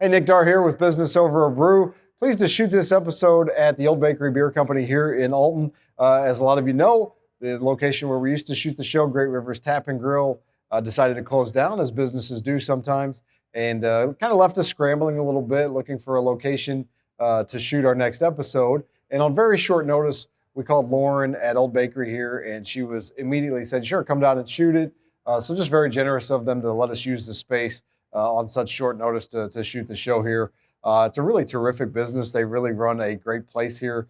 Hey, Nick Dar here with Business Over a Brew. Pleased to shoot this episode at the Old Bakery Beer Company here in Alton. As a lot of you know, the location where we used to shoot the show, Great Rivers Tap and Grill, decided to close down, as businesses do sometimes, and kind of left us scrambling a little bit, looking for a location to shoot our next episode. And on very short notice, we called Lauren at Old Bakery here, and she was immediately said, sure, come down and shoot it. So just very generous of them to let us use the space on such short notice to shoot the show here. It's a really terrific business. They really run a great place here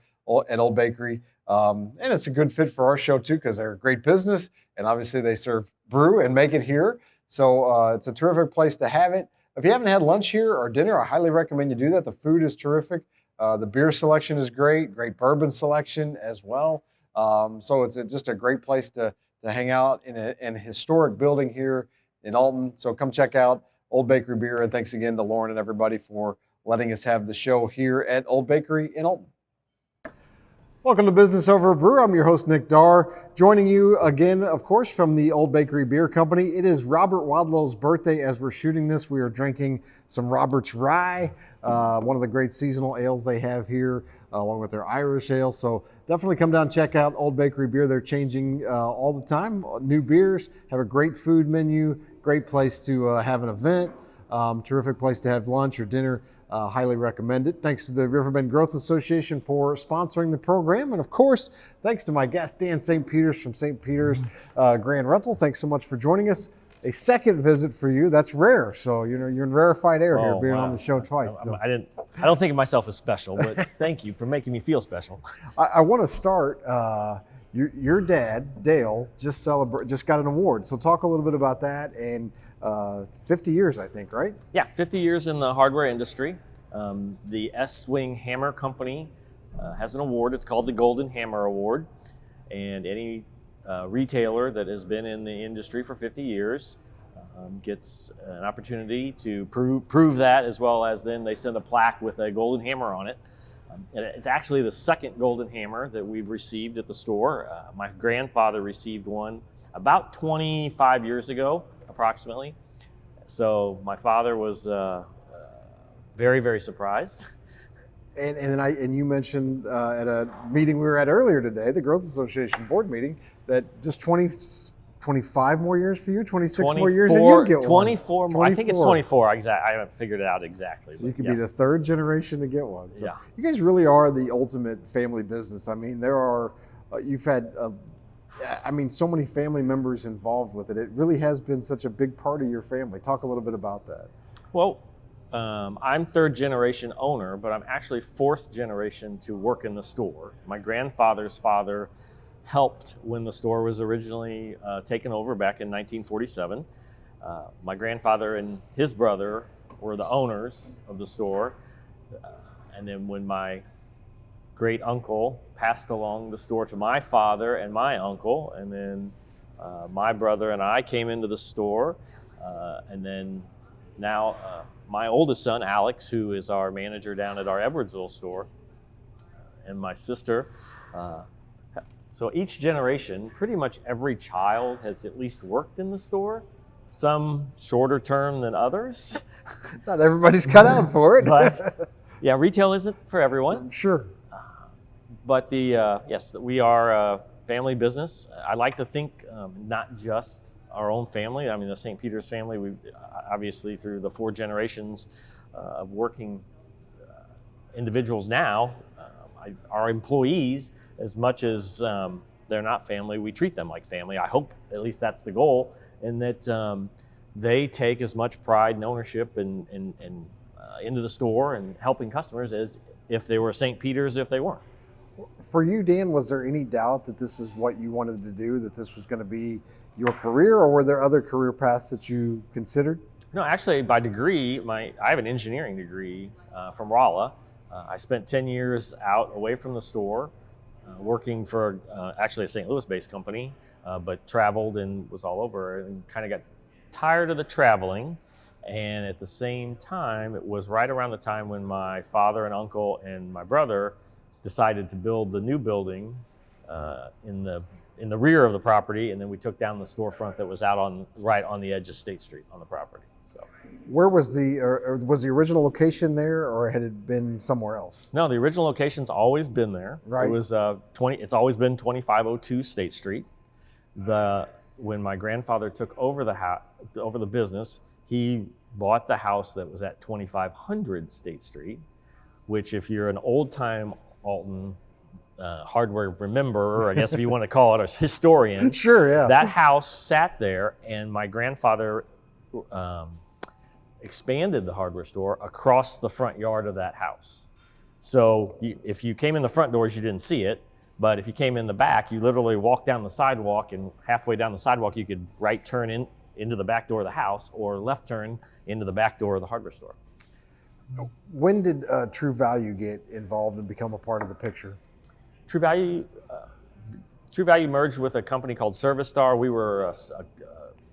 at Old Bakery. And it's a good fit for our show too, because they're a great business, and obviously they serve brew and make it here. So it's a terrific place to have it. If you haven't had lunch here or dinner, I highly recommend you do that. The food is terrific. The beer selection is great bourbon selection as well. So it's just a great place to hang out in a historic building here in Alton. So come check out Old Bakery Beer, and thanks again to Lauren and everybody for letting us have the show here at Old Bakery in Alton. Welcome to Business Over a Brew. I'm your host, Nick Dar, joining you again, of course, from the Old Bakery Beer Company. It is Robert Wadlow's birthday as we're shooting this. We are drinking some Robert's Rye, one of the great seasonal ales they have here, along with their Irish ale. So definitely come down and check out Old Bakery Beer. They're changing all the time. New beers, have a great food menu, great place to have an event, terrific place to have lunch or dinner. Highly recommend it. Thanks to the Riverbend Growth Association for sponsoring the program. And of course, thanks to my guest, Dan St. Peters from St. Peters Grand Rental. Thanks so much for joining us. A second visit for you. That's rare. So, you're in rarefied air here, being on the show twice. So. I don't think of myself as special, but thank you for making me feel special. I want to start, your dad, Dale, just got an award. So talk a little bit about that. And 50 years, I think, right? Yeah, 50 years in the hardware industry. The S-Wing Hammer Company has an award. It's called the Golden Hammer Award. And any retailer that has been in the industry for 50 years gets an opportunity to prove that, as well as then they send a plaque with a golden hammer on it. And it's actually the second golden hammer that we've received at the store. My grandfather received one about 25 years ago, approximately. So my father was very, very surprised. And you mentioned at a meeting we were at earlier today, the Growth Association board meeting, that just 25 more years for you, 26 more years, and you get 24 more. I think it's 24. I haven't figured it out exactly. So you could be the third generation to get one. So yeah. You guys really are the ultimate family business. I mean, you've had so many family members involved with it. It really has been such a big part of your family. Talk a little bit about that. Well, I'm third generation owner, but I'm actually fourth generation to work in the store. My grandfather's father helped when the store was originally taken over back in 1947. My grandfather and his brother were the owners of the store. And then when my great uncle passed along the store to my father and my uncle, and then my brother and I came into the store, and then now my oldest son, Alex, who is our manager down at our Edwardsville store, and my sister. So each generation, pretty much every child has at least worked in the store, some shorter term than others. Not everybody's cut out for it. But yeah, retail isn't for everyone. Sure. But yes, we are a family business. I like to think not just our own family. I mean, the St. Peters family, we obviously through the 4 generations of working individuals now, our employees, as much as they're not family, we treat them like family. I hope at least that's the goal, and that they take as much pride and ownership into the store and helping customers as if they were St. Peters, if they weren't. For you, Dan, was there any doubt that this is what you wanted to do, that this was going to be your career, or were there other career paths that you considered? No, actually, by degree, I have an engineering degree from Rolla. I spent 10 years out away from the store, working for actually a St. Louis-based company, but traveled and was all over and kind of got tired of the traveling. And at the same time, it was right around the time when my father and uncle and my brother decided to build the new building in the rear of the property, and then we took down the storefront that was out right on the edge of State Street on the property. So Where was or was the original location there, or had it been somewhere else? No, the original location's always been there. Right. It was 20. It's always been 2502 State Street. When my grandfather took over the business, he bought the house that was at 2500 State Street, which, if you're an old-time Alton hardware rememberer, I guess if you want to call it, a historian, Sure, yeah. that house sat there, and my grandfather expanded the hardware store across the front yard of that house. So if you came in the front doors, you didn't see it. But if you came in the back, you literally walked down the sidewalk, and halfway down the sidewalk, you could right turn into the back door of the house, or left turn into the back door of the hardware store. When did True Value get involved and become a part of the picture? True Value merged with a company called Service Star. We were a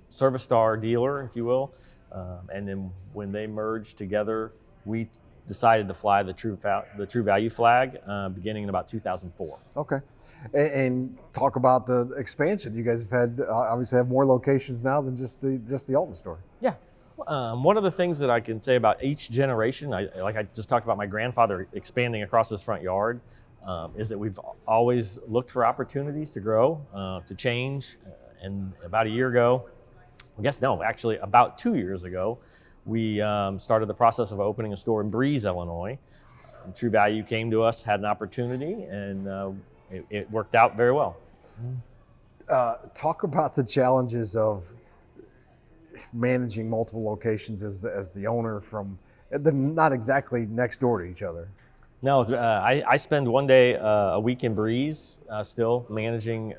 Service Star dealer, if you will. And then when they merged together, we decided to fly the True Value flag beginning in about 2004. Okay. And talk about the expansion. You guys have had, obviously have more locations now than just the Alton store. Yeah. One of the things that I can say about each generation, like I just talked about my grandfather expanding across his front yard, is that we've always looked for opportunities to grow, to change. And about a year ago, actually about 2 years ago, we started the process of opening a store in Brew, Illinois. True Value came to us, had an opportunity, and it worked out very well. Talk about the challenges of managing multiple locations as the owner from, they're not exactly next door to each other. No, I spend one day a week in Breeze, still managing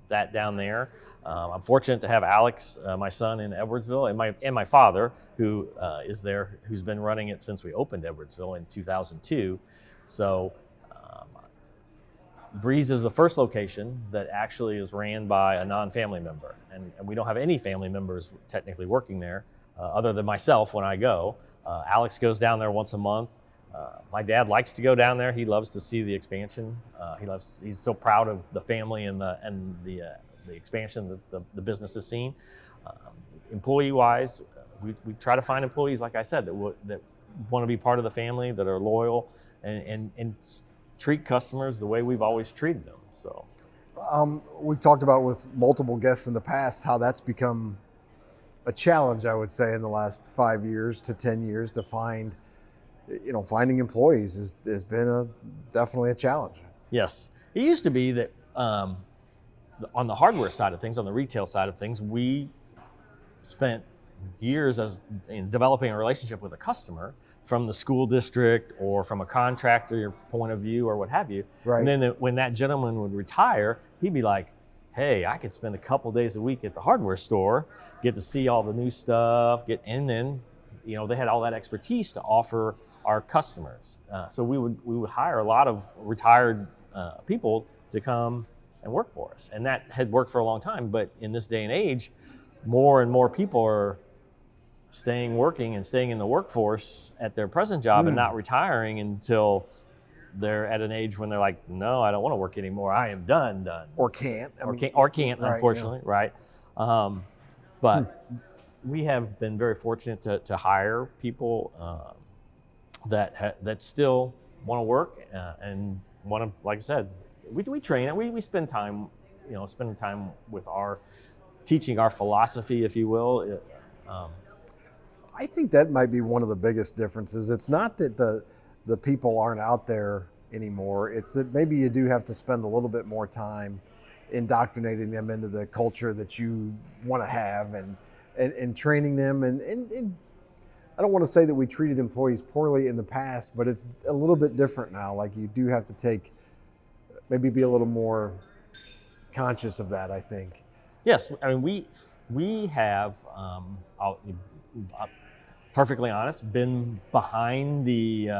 that down there. I'm fortunate to have Alex, my son, in Edwardsville, and my father, who is there, who's been running it since we opened Edwardsville in 2002. So Breeze is the first location that actually is ran by a non-family member, and we don't have any family members technically working there, other than myself when I go. Alex goes down there once a month. My dad likes to go down there. He loves to see the expansion. He's so proud of the family and the expansion that the business has seen. Employee-wise, we try to find employees, like I said, that want to be part of the family, that are loyal, and treat customers the way we've always treated them. So, we've talked about with multiple guests in the past how that's become a challenge, I would say, in the last 5 years to 10 years to find. Finding employees has been definitely a challenge. Yes. It used to be that on the hardware side of things, on the retail side of things, we spent years in developing a relationship with a customer from the school district or from a contractor point of view or what have you. Right. And then when that gentleman would retire, he'd be like, hey, I could spend a couple days a week at the hardware store, get to see all the new stuff, and then they had all that expertise to offer our customers. So we would hire a lot of retired people to come and work for us. And that had worked for a long time. But in this day and age, more and more people are staying in the workforce at their present job and not retiring until they're at an age when they're like, no, I don't want to work anymore. I am done. Or can't. Or can't, right, unfortunately, yeah. Right? But we have been very fortunate to hire people that still want to work and want to, like I said, we train and we spend time, spending time with teaching our philosophy, if you will. I think that might be one of the biggest differences. It's not that the people aren't out there anymore. It's that maybe you do have to spend a little bit more time indoctrinating them into the culture that you want to have and training them. And I don't want to say that we treated employees poorly in the past, but it's a little bit different now. Like you do have to maybe be a little more conscious of that, I think. Yes, I mean, we have, I'll perfectly honest, been behind the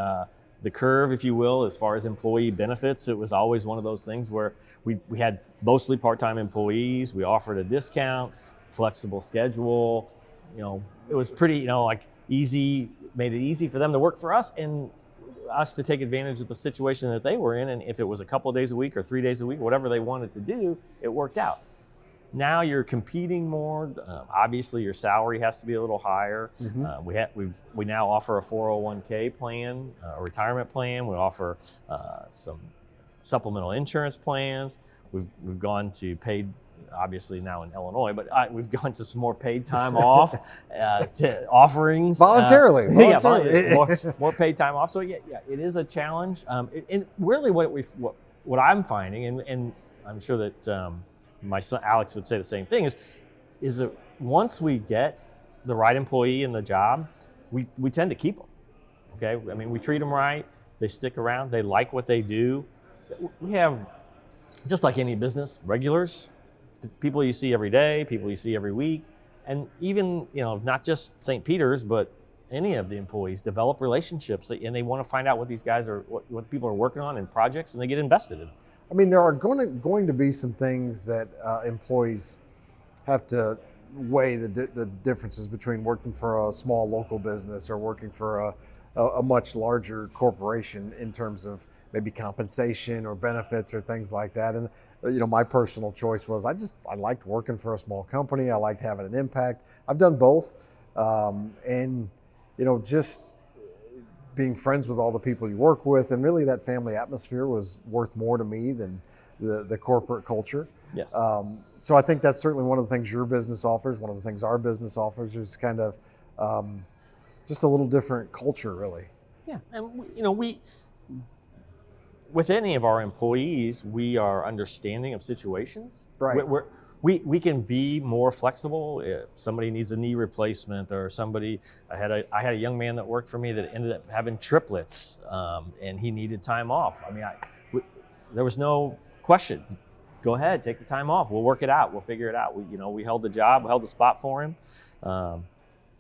curve, if you will, as far as employee benefits. It was always one of those things where we had mostly part-time employees. We offered a discount, flexible schedule. It was pretty, easy, made it easy for them to work for us and us to take advantage of the situation that they were in. And if it was a couple of days a week or 3 days a week, whatever they wanted to do, it worked out. Now you're competing more. Obviously, your salary has to be a little higher. We now offer a 401k plan, a retirement plan. We offer some supplemental insurance plans. We've gone to paid, obviously now in Illinois, but we've gone to some more paid time off to offerings. Voluntarily. More paid time off. So yeah, it is a challenge. And really what I'm finding, and I'm sure that my son Alex would say the same thing, is that once we get the right employee in the job, we tend to keep them. Okay, I mean, we treat them right, they stick around, they like what they do. We have, just like any business, regulars, people you see every day, people you see every week, and even, not just St. Peter's, but any of the employees develop relationships, and they want to find out what these guys are, what people are working on in projects, and they get invested in. I mean, there are going to be some things that employees have to weigh the differences between working for a small local business or working for a much larger corporation in terms of maybe compensation or benefits or things like that. And my personal choice was I liked working for a small company. I liked having an impact. I've done both, and just being friends with all the people you work with, and really that family atmosphere was worth more to me than the corporate culture. Yes. So I think that's certainly one of the things your business offers. One of the things our business offers is kind of just a little different culture, really. Yeah, and we with any of our employees, we are understanding of situations. Right. We can be more flexible. If somebody needs a knee replacement, or I had a young man that worked for me that ended up having triplets, and he needed time off. I mean, there was no question. Go ahead, take the time off. We'll work it out. We'll figure it out. We held the job, we held the spot for him.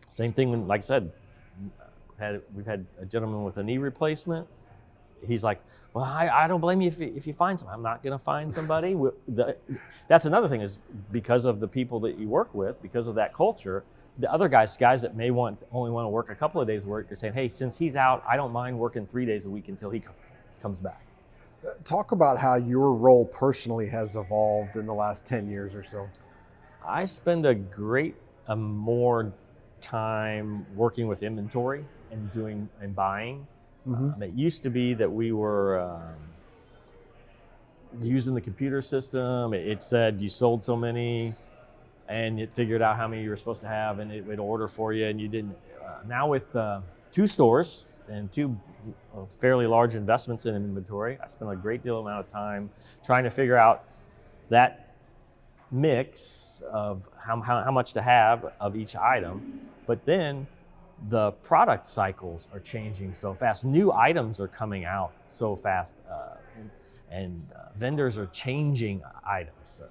Same thing when, like I said, we've had a gentleman with a knee replacement. He's like, well, I don't blame you if you find somebody. I'm not going to find somebody. That's another thing, is because of the people that you work with, because of that culture, the other guys that may only want to work a couple of days of work, you're saying, hey, since he's out, I don't mind working 3 days a week until he comes back. Talk about how your role personally has evolved in the last 10 years or so. I spend a more time working with inventory and buying. It used to be that we were using the computer system. It said you sold so many, and it figured out how many you were supposed to have, and it would order for you, and you didn't. Now with 2 stores and 2 fairly large investments in inventory, I spend a great deal amount of time trying to figure out that mix of how much to have of each item. But then the product cycles are changing so fast. New items are coming out so fast, and vendors are changing items,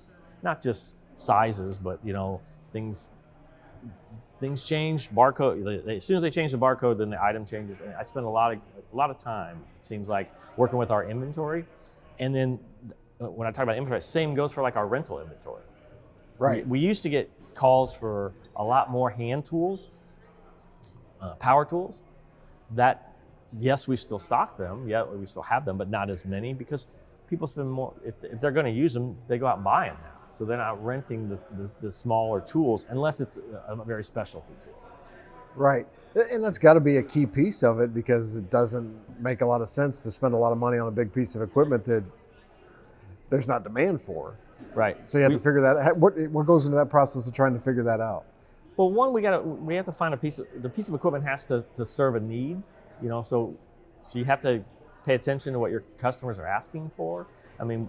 not just sizes, but things change. Barcode. As soon as they change the barcode, then the item changes. And I spend a lot of time, it seems like, working with our inventory. And then when I talk about inventory, same goes for like our rental inventory. Right. We used to get calls for a lot more hand tools. Power tools, that, yes, we still stock them, we still have them, but not as many, because people spend more, if they're going to use them, they go out and buy them now. So they're not renting the smaller tools unless it's a very specialty tool. Right. And that's got to be a key piece of it, because it doesn't make a lot of sense to spend a lot of money on a big piece of equipment that there's not demand for. Right. So you have to figure that out. What goes into that process of trying to figure that out? Well, one, we have to find the piece of equipment has to serve a need, so you have to pay attention to what your customers are asking for. I mean,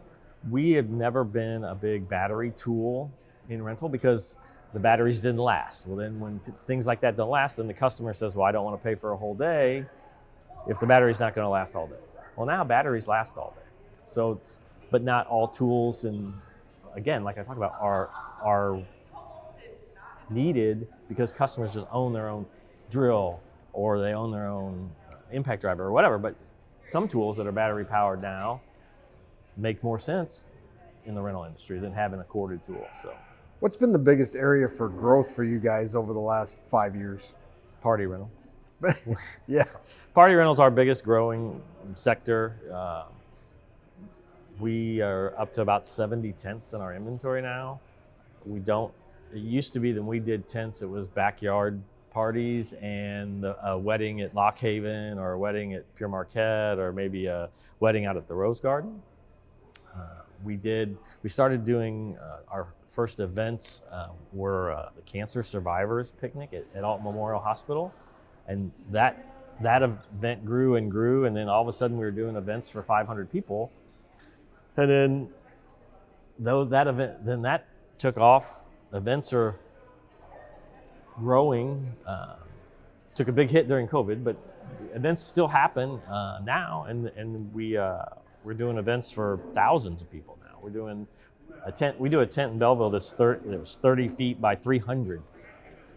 we have never been a big battery tool in rental because the batteries didn't last. Well, then when things like that don't last, then the customer says, well, I don't want to pay for a whole day if the battery's not going to last all day. Well, now batteries last all day. So, but not all tools, and again, like I talked about, are needed because customers just own their own drill, or they own their own impact driver or whatever. But some tools that are battery powered now make more sense in the rental industry than having a corded tool. So, what's been the biggest area for growth for you guys over the last 5 years? Party rental. Yeah. Party rental is our biggest growing sector. We are up to about 70 tents in our inventory now. We don't. It used to be that when we did tents, it was backyard parties and a wedding at Lock Haven or a wedding at Pure Marquette or maybe a wedding out at the Rose Garden. We started doing our first events were the Cancer Survivors Picnic at Alton Memorial Hospital, and that event grew and grew, and then all of a sudden we were doing events for 500 people, and then that took off. Events are growing. Took a big hit during COVID, but events still happen now, and we're doing events for thousands of people now. We're doing a tent. We do a tent in Belleville that was 30 feet by 300 feet.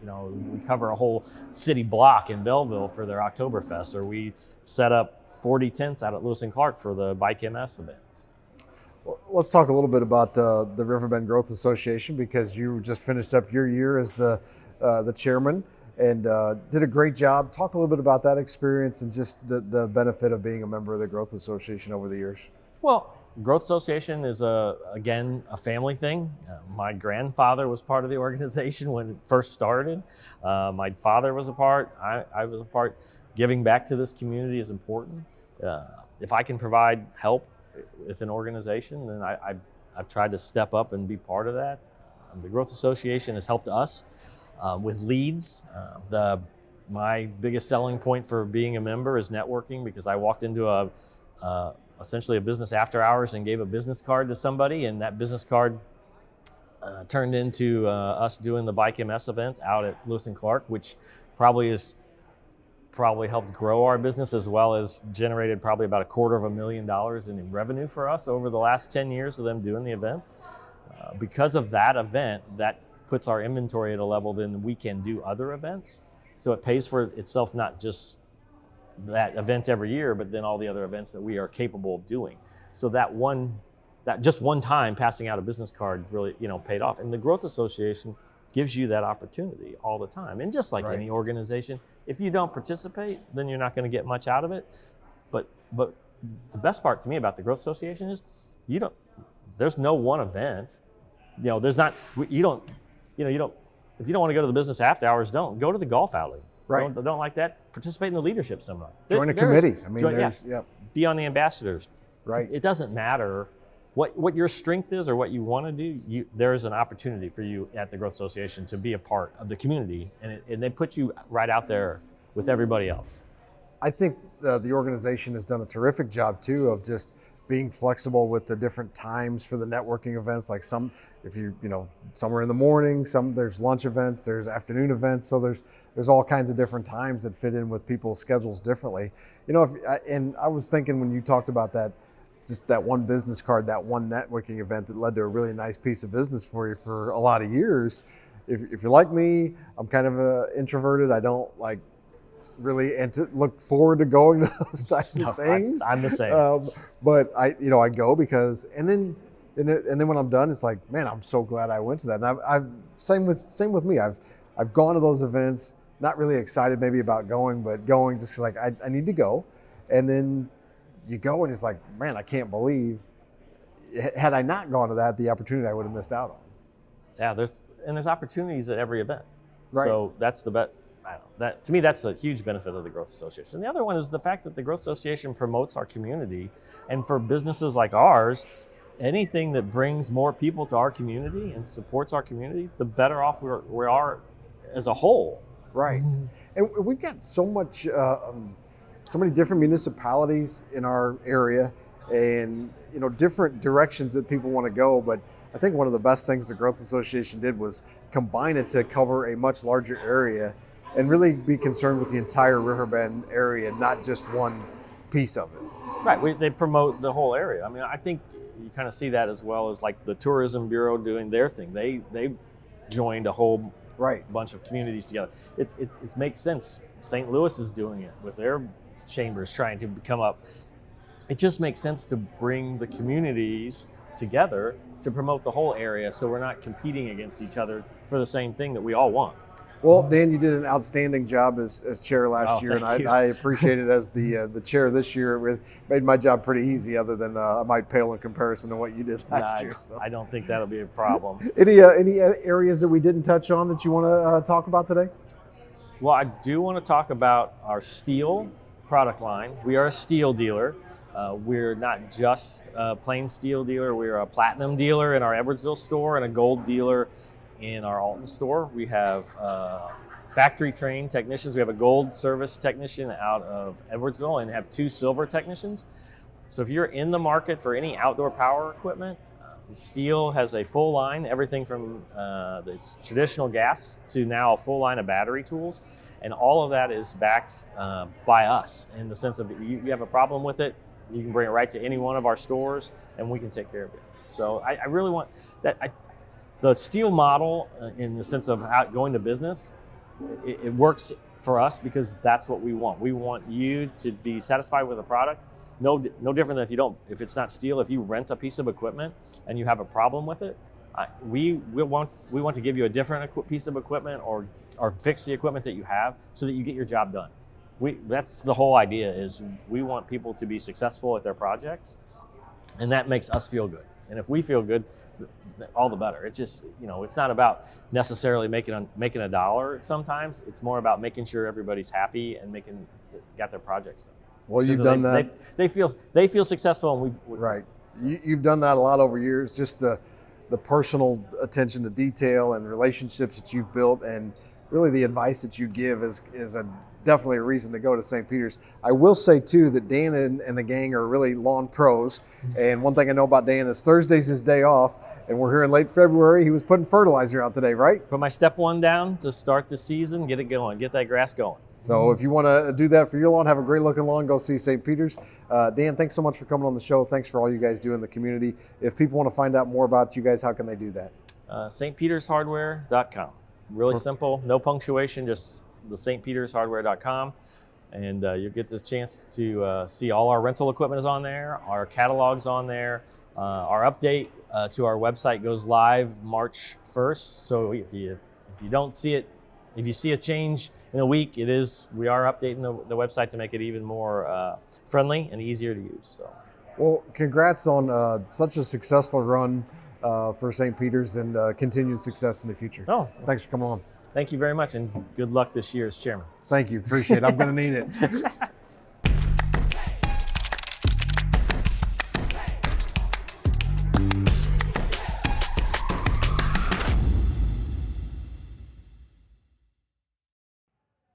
We cover a whole city block in Belleville for their Oktoberfest, or we set up 40 tents out at Lewis and Clark for the Bike MS events. Well, let's talk a little bit about the Riverbend Growth Association, because you just finished up your year as the chairman and did a great job. Talk a little bit about that experience and just the benefit of being a member of the Growth Association over the years. Well, Growth Association is again a family thing. My grandfather was part of the organization when it first started. My father was a part. I was a part. Giving back to this community is important. If I can provide help with an organization, then I've tried to step up and be part of that. The Growth Association has helped us with leads. My biggest selling point for being a member is networking, because I walked into essentially a business after hours and gave a business card to somebody, and that business card turned into us doing the Bike MS event out at Lewis and Clark, which probably helped grow our business, as well as generated probably about $250,000 in revenue for us over the last 10 years of them doing the event. Because of that event, that puts our inventory at a level then we can do other events. So it pays for itself, not just that event every year, but then all the other events that we are capable of doing. So that just one time passing out a business card really, paid off. And the Growth Association gives you that opportunity all the time. And just like any organization, if you don't participate, then you're not going to get much out of it. But the best part to me about the Growth Association is there's no one event. If you don't want to go to the business after hours, don't go to the golf outing. Right. Don't like that. Participate in the leadership seminar. Join a committee. Be on the ambassadors. Right. It doesn't matter what your strength is or what you want to do. There is an opportunity for you at the Growth Association to be a part of the community, and they put you right out there with everybody else. I think the organization has done a terrific job too of just being flexible with the different times for the networking events. Like some are in the morning, there's lunch events, there's afternoon events. So there's all kinds of different times that fit in with people's schedules differently. And I was thinking when you talked about that, just that one business card, that one networking event that led to a really nice piece of business for you for a lot of years. If you're like me, I'm kind of introverted. I don't really look forward to going to those types of things. I'm the same. But I go because, and then when I'm done, it's like, man, I'm so glad I went to that. And I've same with me. I've gone to those events, not really excited maybe about going, but going just like I need to go. And then you go and it's like, man, I can't believe, had I not gone to that, the opportunity I would have missed out on. Yeah, there's opportunities at every event. Right. So that's the bet. To me, that's a huge benefit of the Growth Association. The other one is the fact that the Growth Association promotes our community. And for businesses like ours, anything that brings more people to our community and supports our community, the better off we are as a whole. Right. And we've got so many different municipalities in our area, and different directions that people want to go. But I think one of the best things the Growth Association did was combine it to cover a much larger area and really be concerned with the entire Riverbend area, not just one piece of it. Right, they promote the whole area. I mean, I think you kind of see that as well as like the Tourism Bureau doing their thing. They joined a whole bunch of communities together. It makes sense. St. Louis is doing it with their chambers trying to come up. It just makes sense to bring the communities together to promote the whole area, so we're not competing against each other for the same thing that we all want. Well, Dan, you did an outstanding job as chair last Oh, year, and thank you. I appreciate it as the chair this year. It made my job pretty easy, other than I might pale in comparison to what you did last year. So. I don't think that'll be a problem. Any areas that we didn't touch on that you want to talk about today? Well, I do want to talk about our steel product line. We are a steel dealer. We're not just a plain steel dealer. We're a platinum dealer in our Edwardsville store and a gold dealer in our Alton store. We have factory trained technicians. We have a gold service technician out of Edwardsville and have 2 silver technicians. So if you're in the market for any outdoor power equipment, Steel has a full line, everything from its traditional gas to now a full line of battery tools. And all of that is backed by us in the sense of you have a problem with it, you can bring it right to any one of our stores and we can take care of it. So I really want that. The steel model in the sense of how going to business, it works for us because that's what we want. We want you to be satisfied with the product. No different than if it's not steel. If you rent a piece of equipment and you have a problem with it, we want to give you a different piece of equipment or fix the equipment that you have so that you get your job done. That's the whole idea. Is we want people to be successful at their projects, and that makes us feel good. And if we feel good, all the better. It's just it's not about necessarily making a dollar. Sometimes it's more about making sure everybody's happy and got their projects done. Well, you've done that. They feel successful, and right. You've done that a lot over years. Just the personal attention to detail and relationships that you've built, and really the advice that you give is definitely a reason to go to St. Peter's. I will say too that Dan and the gang are really lawn pros. And one thing I know about Dan is Thursday's his day off, and we're here in late February. He was putting fertilizer out today, right? Put my step 1 down to start the season, get it going, get that grass going. So if you want to do that for your lawn, have a great looking lawn, go see St. Peter's. Dan, thanks so much for coming on the show. Thanks for all you guys do in the community. If people want to find out more about you guys, how can they do that? stpetershardware.com. Really simple, no punctuation, just the stpetershardware.com. And you'll get the chance to see all our rental equipment is on there, our catalog's on there. Our update to our website goes live March 1st. So if you don't see it, if you see a change in a week, we are updating the website to make it even more friendly and easier to use. So. Well, congrats on such a successful run for St. Peter's and continued success in the future. Oh, thanks for coming on. Thank you very much, and good luck this year as chairman. Thank you. Appreciate it. I'm going to need it.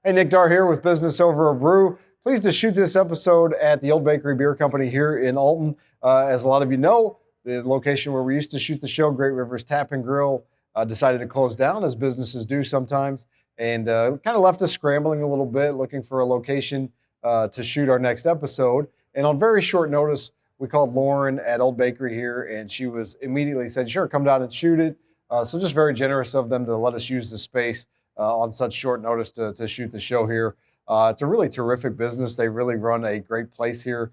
Hey, Nick Dar here with Business Over a Brew. Pleased to shoot this episode at the Old Bakery Beer Company here in Alton. As a lot of you know, the location where we used to shoot the show, Great Rivers Tap and Grill, decided to close down, as businesses do sometimes, and kind of left us scrambling a little bit, looking for a location to shoot our next episode. And on very short notice, we called Lauren at Old Bakery here, and she was immediately said, sure, come down and shoot it. So just very generous of them to let us use the space on such short notice to shoot the show here. It's a really terrific business. They really run a great place here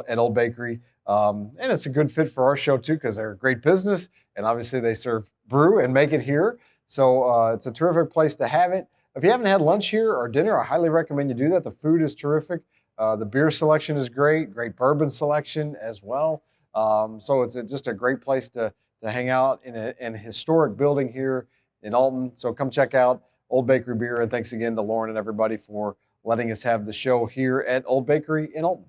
at Old Bakery. And it's a good fit for our show too, because they're a great business, and obviously they serve brew and make it here. So it's a terrific place to have it. If you haven't had lunch here or dinner, I highly recommend you do that. The food is terrific. The beer selection is great bourbon selection as well. So it's just a great place to hang out in a historic building here in Alton. So come check out Old Bakery Beer, and thanks again to Lauren and everybody for letting us have the show here at Old Bakery in Alton.